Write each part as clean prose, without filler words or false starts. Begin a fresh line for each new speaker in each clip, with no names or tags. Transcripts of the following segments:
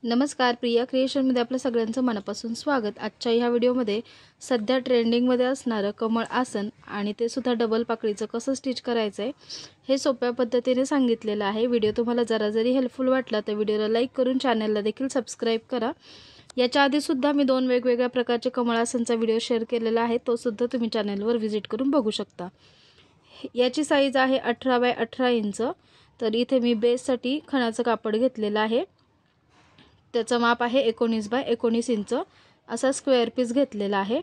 नमस्कार, प्रिया क्रिएशनमध्ये आपल्या सगळ्यांचं मनापासून स्वागत। आजच्या ह्या व्हिडिओमध्ये सध्या ट्रेंडिंगमध्ये असणारं कमळ आसन आणि ते सुद्धा डबल पाकळीचं कसं स्टिच करायचं आहे हे सोप्या पद्धतीने सांगितलेलं आहे। व्हिडिओ तुम्हाला जरी हेल्पफुल वाटला तर व्हिडिओला लाईक करून चॅनलला देखील सबस्क्राईब करा। याच्या आधी सुद्धा मी 2 वेगवेगळ्या प्रकारचे कमळ आसनचा व्हिडिओ शेअर केलेला आहे, तो सुद्धा तुम्ही चॅनलवर व्हिजिट करून बघू शकता। याची साईज आहे 18 बाय 18 इंच। तर इथे मी बेससाठी खणाचं कापड घेतलेलं आहे, त्याचं माप आहे 19 बाय 19 इंच। असा स्क्वेअर पीस घेतलेला आहे।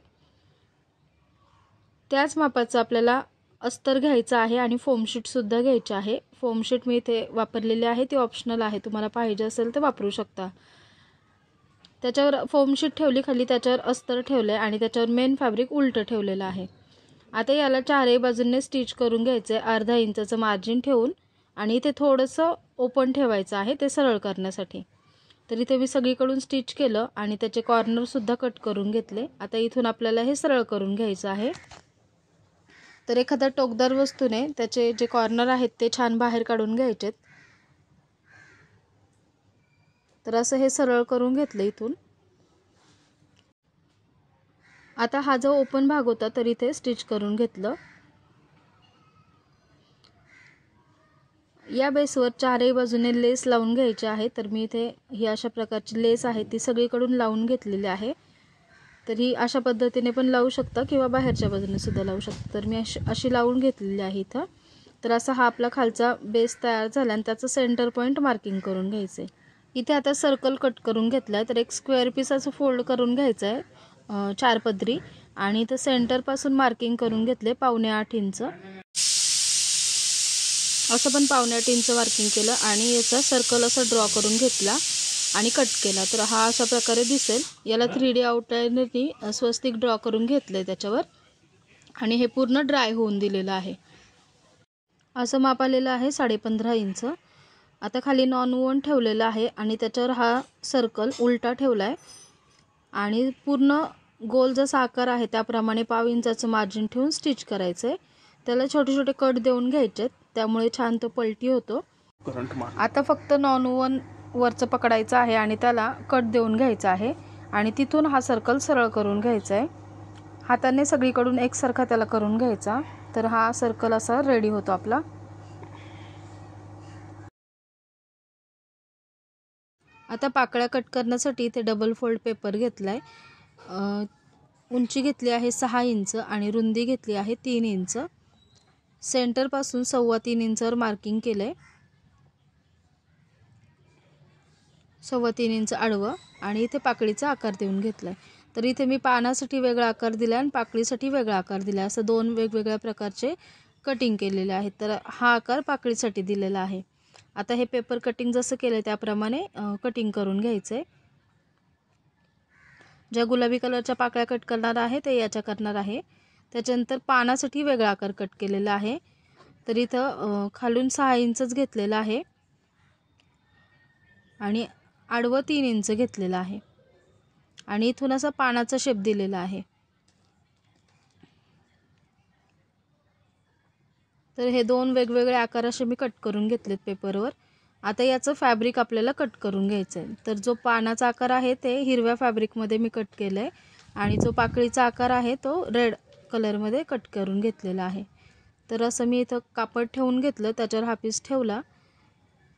त्याच मापाचं आपल्याला अस्तर घ्यायचं आहे आणि फोम शीट सुद्धा घ्यायची आहे। फोम शीट मी इथे वापरलेली आहे, ती ऑप्शनल आहे, तुम्हाला पाहिजे असेल तर वापरू शकता। त्याच्यावर फोम शीट ठेवली खाली, त्याच्यावर अस्तर ठेवले आणि त्याच्यावर मेन फॅब्रिक उलट ठेवलेलं आहे। आता याला चारही बाजूंनी स्टिच करून घ्यायचे अर्धा इंचाचं मार्जिन ठेवून, आणि इथे थोडंसं ओपन ठेवायचं आहे ते सरळ करण्यासाठी। तर इथे मी सगळीकडून स्टिच केलं आणि त्याचे कॉर्नर सुद्धा कट करून घेतले। आता इथून आपल्याला हे सरळ करून घ्यायचं आहे। तर एखाद्या टोकदार वस्तूने त्याचे जे कॉर्नर आहेत ते छान बाहेर काढून घ्यायचेत। तर असं हे सरळ करून घेतलं इथून। आता हा जो ओपन भाग होता तर इथे स्टिच करून घेतलं। या बेसवर चारही बाजूने लेस लावून घ्यायची आहे। तर मी इथे ही अशा प्रकारची लेस आहे ती सगळीकडून लावून घेतलेली आहे। तर ही अशा पद्धतीने पण लावू शकता किंवा बाहेरच्या बाजूने सुद्धा लावू शकता। तर मी अशी लावून घेतलेली आहे इथं। तर असा हा आपला खालचा बेस तयार झाला आणि त्याचं सेंटर पॉईंट मार्किंग करून घ्यायचं आहे। इथे आता सर्कल कट करून घेतला आहे, तर एक स्क्वेअर पीस असं फोल्ड करून घ्यायचं आहे 4 पदरी, आणि इथं सेंटरपासून मार्किंग करून घेतले 7.25 इंच। असं पण 7.25 इंच मार्किंग केलं आणि याचा सर्कल असा ड्रॉ करून घेतला आणि कट केला। तर हा अशा प्रकारे दिसेल। याला 3D आउटलाईननी स्वस्तिक ड्रॉ करून घेतले त्याच्यावर, आणि हे पूर्ण ड्राय होऊन दिलेलं आहे। असं माप आलेलं आहे 15.5 इंच। आता खाली नॉन वोन ठेवलेलं आहे आणि त्याच्यावर हा सर्कल उलटा ठेवला आहे आणि पूर्ण गोल जसा आकार आहे त्याप्रमाणे 1/2 इंचाचं मार्जिन ठेवून स्टिच करायचं आहे। त्याला छोटे छोटे कट देऊन घ्यायचे, त्यामुळे छान तो पलटी होतो। आता फक्त नॉन वोन वरचं पकडायचं आहे आणि त्याला कट देऊन घ्यायचा आहे, आणि तिथून हा सर्कल सरळ करून घ्यायचा आहे। हाताने सगळीकडून एकसारखा त्याला करून घ्यायचा, तर हा सर्कल असा रेडी होतो आपला। आता पाकळ्या कट करण्यासाठी इथे डबल फोल्ड पेपर घेतलाय। उंची घेतली आहे 6 इंच आणि रुंदी घेतली आहे 3 इंच। सेंटर पासून 3.25 इंचावर मार्किंग केलंय, 3.25 इंच आडवं, आणि इथे पाकळीचा आकार देऊन घेतलाय। तर इथे मी पानासाठी वेगळा आकार दिला आणि पाकळीसाठी वेगळा आकार दिला, असं 2 वेगवेगळ्या प्रकारचे कटिंग केलेले आहेत। तर हा आकार पाकळीसाठी दिलेला आहे। आता हे पेपर कटिंग जसं केलं त्याप्रमाणे कटिंग करून घ्यायचं आहे। ज्या गुलाबी कलरच्या पाकळ्या कट करणार आहे ते याच्या करणार आहे। त्याच्यानंतर पानासाठी वेगळा आकार कट केलेला आहे। तर इथं खालून 6 इंचच घेतलेला आहे आणि आडवं 3 इंच घेतलेलं आहे, आणि इथून असा पानाचा शेप दिलेला आहे। तर हे 2 वेगवेगळे आकार असे मी कट करून घेतलेत पेपरवर। आता याचं फॅब्रिक आपल्याला कट करून घ्यायचं आहे। तर जो पानाचा आकार आहे ते हिरव्या फॅब्रिकमध्ये मी कट केलं आहे, आणि जो पाकळीचा आकार आहे तो रेड कलरमध्ये कट करून घेतलेला आहे। तर असं मी इथं कापड ठेवून घेतलं, त्याच्यावर हा पीस ठेवला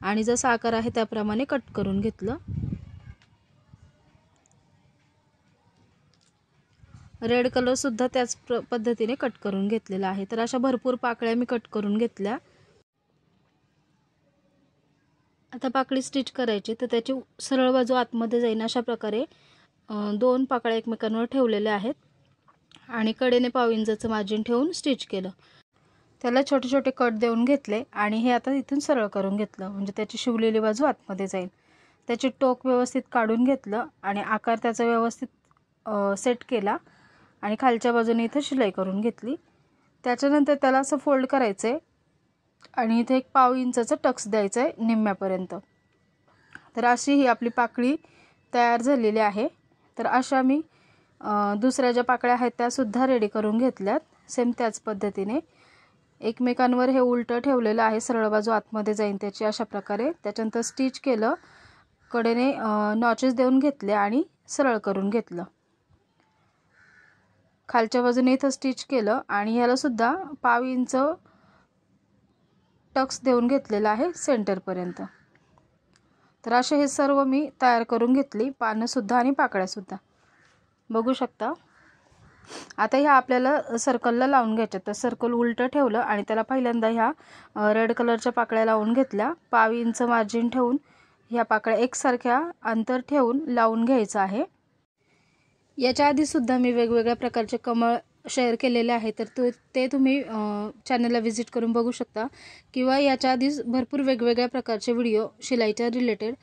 आणि जसा आकार आहे त्याप्रमाणे कट करून घेतलं। रेड कलर सुद्धा त्याच पद्धतीने कट करून घेतलेला आहे। तर अशा भरपूर पाकळ्या मी कट करून घेतल्या। आता पाकळी स्टिच करायची, तर त्याची सरळ बाजू आतमध्ये जाईल अशा प्रकारे 2 पाकळ्या एकमेकांवर ठेवलेल्या आहेत आणि कडेने 1/2 इंचाचं मार्जिन ठेवून स्टिच केलं। त्याला छोटे छोटे कट देऊन घेतले आणि हे आता इथून सरळ करून घेतलं, म्हणजे त्याची शिवलेली बाजू आतमध्ये जाईल। त्याची टोक व्यवस्थित काढून घेतलं आणि आकार त्याचा व्यवस्थित सेट केला आणि खालच्या बाजूने इथं शिलाई करून घेतली। त्याच्यानंतर त्याला असं फोल्ड करायचं आहे आणि इथे 1/2 इंचाचं टक्स द्यायचं आहे निम्म्यापर्यंत। तर अशी ही आपली पाकळी तयार झालेली आहे। तर अशा मी दुसऱ्या ज्या पाकळ्या आहेत त्या सुद्धा रेडी करून घेतल्यात, सेम त्याच पद्धतीने। एकमेकांवर हे उलटं ठेवलेलं आहे, सरळ बाजू आतमध्ये जाईल त्याची अशा प्रकारे। त्याच्यानंतर स्टिच केलं, कडेने नॉचेस देऊन घेतले आणि सरळ करून घेतलं. खालच्या बाजूने इथं स्टिच केलं आणि याला सुद्धा 1/2 इंच टक्स देऊन घेतलेला आहे सेंटरपर्यंत. तर असे हे सर्व मी तयार करून घेतली, पानंसुद्धा आणि पाकळ्यासुद्धा. बघू शकता. आता ह्या आपल्याला सर्कलला लावून घ्यायच्या. तर सर्कल उलटं ठेवलं आणि त्याला पहिल्यांदा ह्या रेड कलरच्या पाकळ्या लावून घेतल्या. 1/2 इंच मार्जिन ठेवून ह्या पाकळ्या एकसारख्या अंतर ठेवून लावून घ्यायचं आहे. याच्या आधीसुद्धा मी वेगवेगळ्या प्रकारचे कमळ शेअर केलेले आहे, तर ते तुम्ही चॅनलला व्हिजिट करून बघू शकता. किंवा याच्या आधीच भरपूर वेगवेगळ्या प्रकारचे व्हिडिओ शिलाईच्या रिलेटेड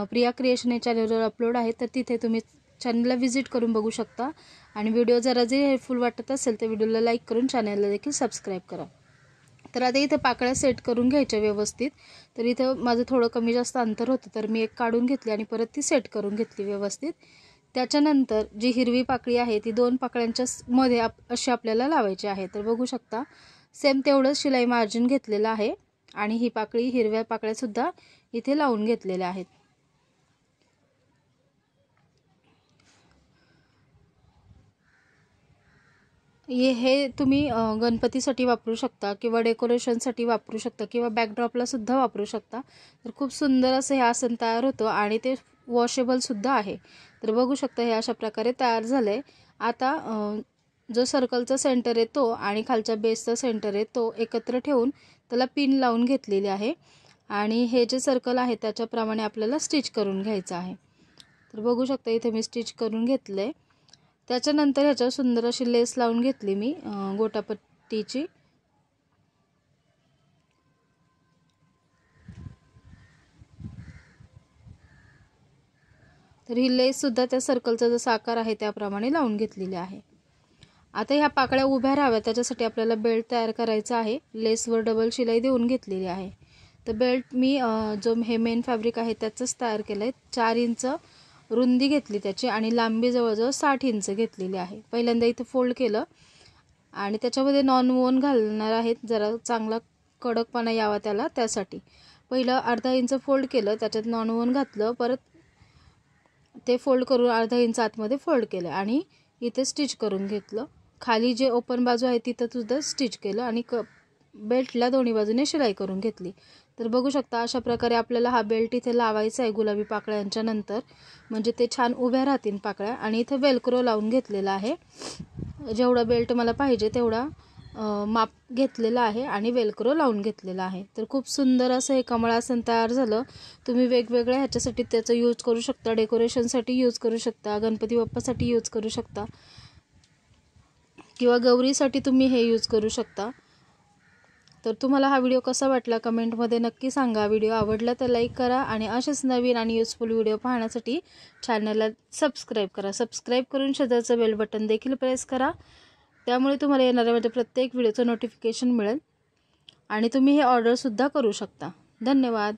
प्रिया क्रिएशन या चॅनलवर अपलोड आहेत, तर तिथे तुम्ही चॅनलला व्हिजिट करून बघू शकता. आणि व्हिडिओ जरा जे हेल्पफुल वाटत असेल तर व्हिडिओला लाईक करून चॅनलला देखील सबस्क्राईब करा. तर आता इथे पाकळ्या सेट करून घ्यायच्या व्यवस्थित. तर इथं माझं थोडं कमी जास्त अंतर होतं, तर मी एक काढून घेतली आणि परत ती सेट करून घेतली व्यवस्थित. त्याच्यानंतर जी हिरवी पाकळी आहे ती 2 पाकळ्यांच्या मध्ये अशी आपल्याला लावायची आहे. तर बघू शकता सेम तेवढंच शिलाई मार्जिन घेतलेलं आहे आणि ही पाकळी हिरव्या पाकळ्यासुद्धा इथे लावून घेतलेल्या आहेत. हे तुम्ही गणपतीसाठी वापरू शकता किंवा डेकोरेशनसाठी वापरू शकता किंवा बॅकड्रॉपला सुद्धा वापरू शकता. तर खूप सुंदर असं हे आसन तयार होतं आणि ते वॉशेबलसुद्धा आहे. तर बघू शकता हे अशा प्रकारे तयार झालं आहे. आता जो सर्कलचा सेंटर आहे तो आणि खालच्या बेसचा सेंटर आहे तो एकत्र ठेवून त्याला पिन लावून घेतलेली आहे आणि हे जे सर्कल आहे त्याच्याप्रमाणे आपल्याला स्टिच करून घ्यायचं आहे. तर बघू शकता इथे मी स्टिच करून घेतलं आहे. त्याच्यानंतर ह्याच्यावर सुंदर अशी लेस लावून घेतली मी गोटापट्टीची. तर ही लेससुद्धा त्या सर्कलचा जसा आकार आहे त्याप्रमाणे लावून घेतलेली आहे. आता ह्या पाकळ्या उभ्या राहाव्या त्याच्यासाठी आपल्याला बेल्ट तयार करायचा आहे. लेसवर डबल शिलाई देऊन घेतलेली आहे. तर बेल्ट मी जो हे मेन फॅब्रिक आहे त्याचंच तयार केलं आहे. 4 इंच रुंदी घेतली त्याची आणि लांबी जवळजवळ 60 इंच घेतलेली आहे. पहिल्यांदा इथं फोल्ड केलं आणि त्याच्यामध्ये नॉन वोन घालणार आहेत, जरा चांगला कडकपणा यावा त्याला, त्यासाठी पहिलं अर्धा इंच फोल्ड केलं, त्याच्यात नॉन वोन घातलं, परत ते फोल्ड करून अर्धा इंच आतमध्ये फोल्ड केलं आणि इथे स्टिच करून घेतलं. खाली जे ओपन बाजू आहे तिथं सुद्धा स्टिच केलं आणि बेल्टला दोन्ही बाजूने शिलाई करून घेतली. तर बघू शकता अशा प्रकारे आपल्याला हा बेल्ट इथे लावायचा आहे गुलाबी पाकळ्यांच्या नंतर, म्हणजे ते छान उभ्या राहतील पाकळ्या. आणि इथे वेलक्रो लावून घेतलेला आहे. जेवढा बेल्ट मला पाहिजे तेवढा माप घेतलेला आहे आणि वेलक्रो लावून घेतलेला आहे. तर खूप सुंदर असं हे कमळासन तयार झालं. तुम्ही वेगवेगळ्या ह्याच्यासाठी त्याचा यूज करू शकता, डेकोरेशनसाठी यूज करू शकता, गणपती बाप्पासाठी यूज करू शकता किंवा गौरीसाठी तुम्ही हे यूज करू शकता. तर तुम्हाला हा व्हिडिओ कसा वाटला कमेंटमध्ये नक्की सांगा. व्हिडिओ आवडला तर लाईक करा आणि असेच नवीन आणि युजफुल व्हिडिओ पाहण्यासाठी चॅनलला सबस्क्राईब करा. सबस्क्राईब करून शेजारचं बेल बटन देखील प्रेस करा. त्यामुळे तुम्हाला येणाऱ्या माझ्या प्रत्येक व्हिडिओचं नोटिफिकेशन मिळेल आणि तुम्ही हे ऑर्डरसुद्धा करू शकता. धन्यवाद.